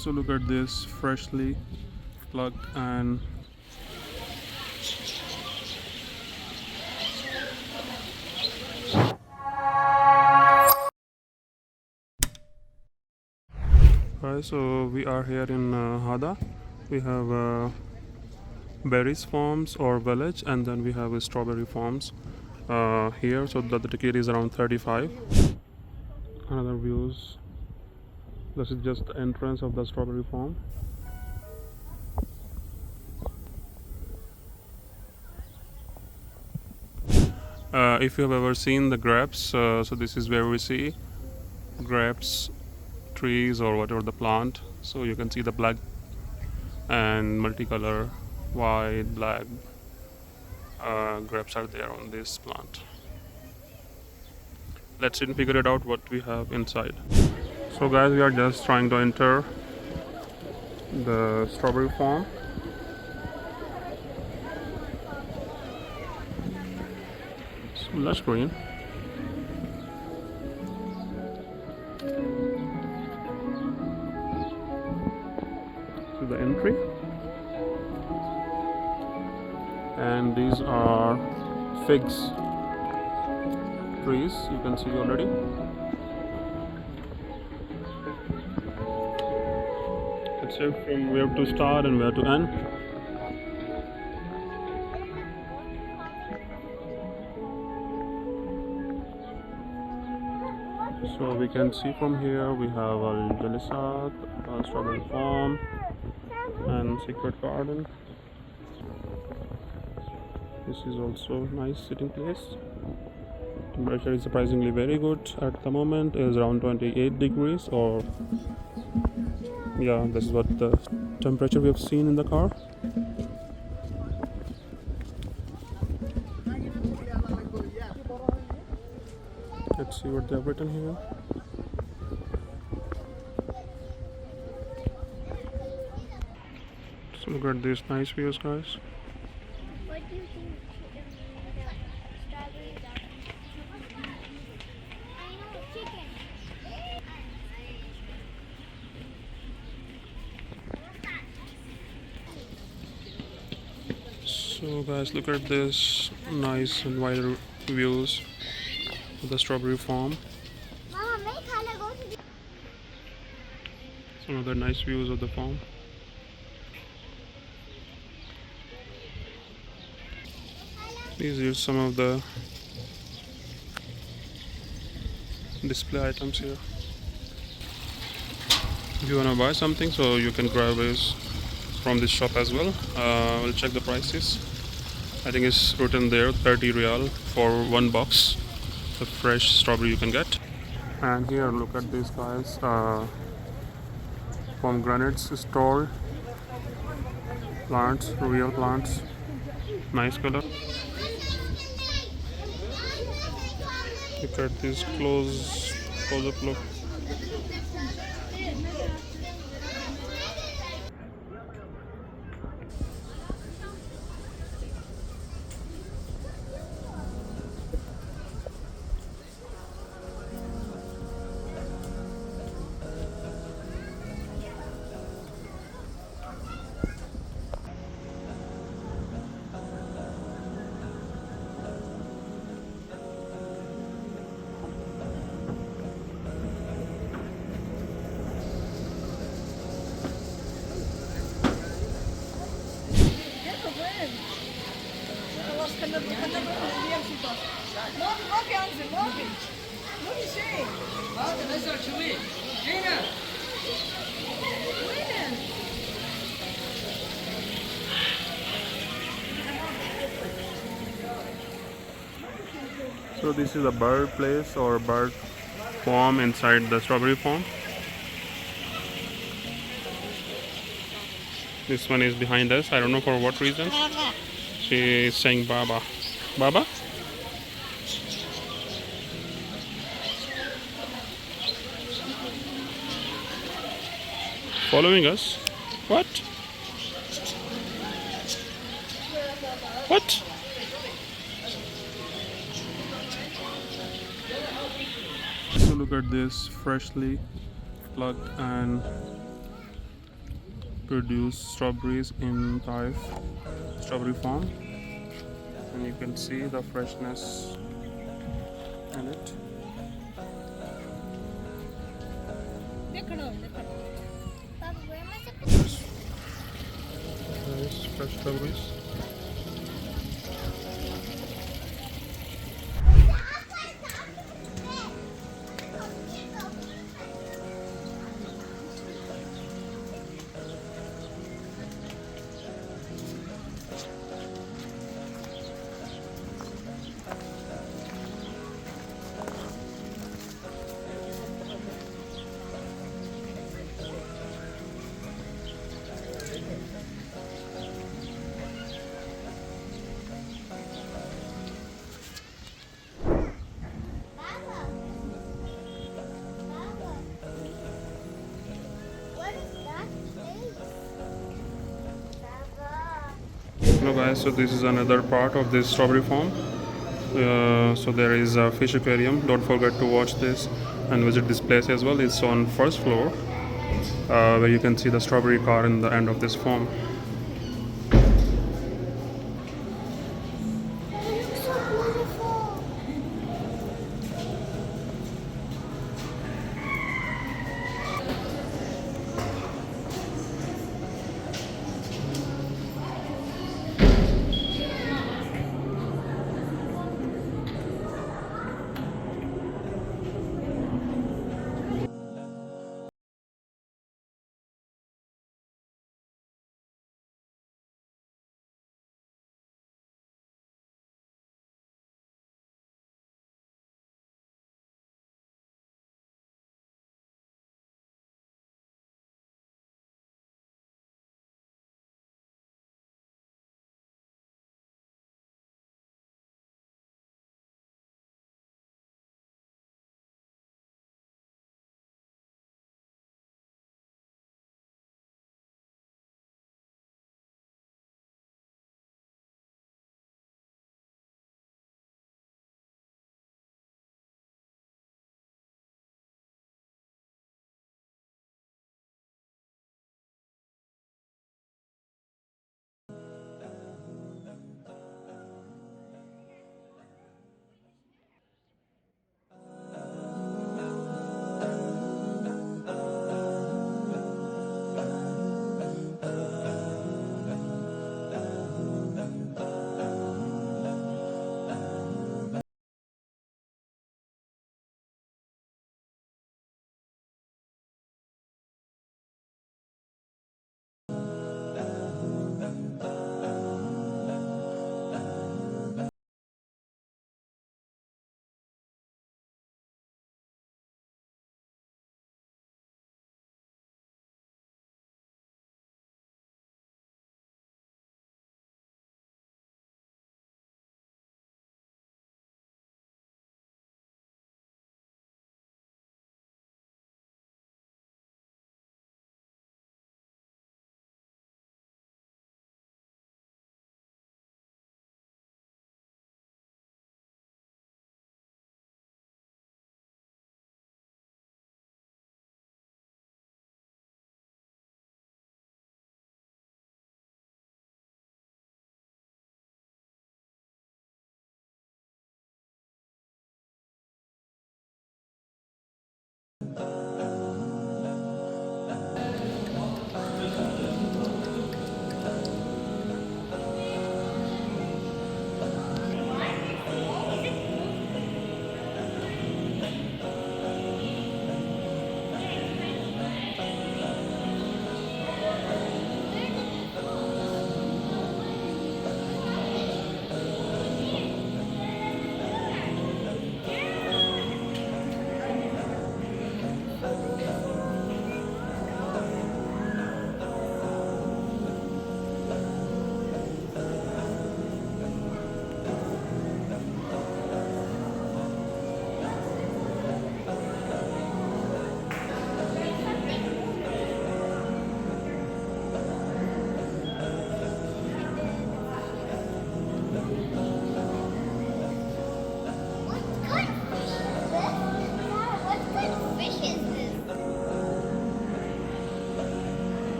So look at this, freshly plucked and Alright, so we are here in Hada. We have berries farms or village, and then we have strawberry farms here. So the ticket is around 35. Another views. This is just the entrance of the strawberry farm. If you have ever seen the grapes, so this is where we see grapes trees or whatever the plant. So you can see the black and multicolor white, black grapes are there on this plant. Let's figure it out what we have inside. So guys, we are just trying to enter the strawberry farm. It's lush green. To the entry, and these are figs trees, you can see already. Let's say from where to start and where to end. So we can see from here we have Al Jalisat, Strawberry Farm and Secret Garden. This is also nice sitting place. Temperature is surprisingly very good at the moment. It is around 28 degrees, or yeah, this is what the temperature we have seen in the car. Let's see what they have written here. So look at these nice views, guys. What do you think strawberries are? I know, chicken. So guys, look at this nice and wider views of the strawberry farm. Mama, go to the Some other nice views of the farm. These are some of the display items here. If you wanna buy something, so you can grab this from this shop as well. We'll check the prices. I think it's written there 30 real for one box the fresh strawberry you can get. And here, look at these guys, pomegranates stalled plants, real plants, nice color. Look at this close up look. So this is a bird place or bird farm inside the strawberry farm. This one is behind us. I don't know for what reason. She is saying Baba. Baba? Following us? What? What? So look at this, freshly plucked and produce strawberries in Taif Strawberry Farm, and you can see the freshness in it. Papa, where am I supposed to Nice fresh strawberries. Papa, Papa, what is that place? Papa. Hello guys, so this is another part of this strawberry farm. So there is a fish aquarium. Don't forget to watch this and visit this place as well. It's on first floor, where you can see the strawberry car in the end of this farm. It looks so beautiful.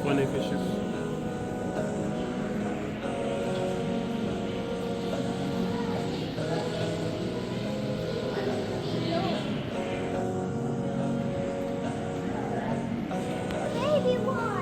Funny fishes. Baby one.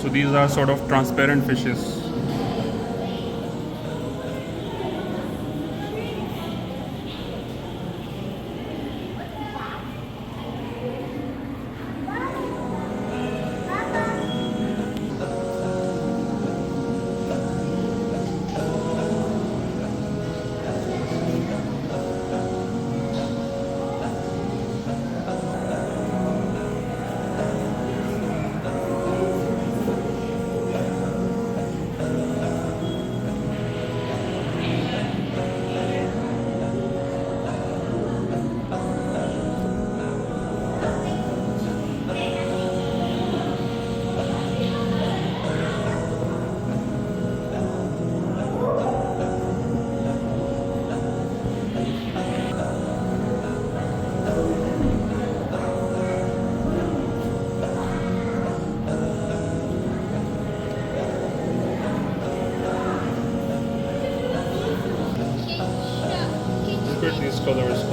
So these are sort of transparent fishes. Look at these colors.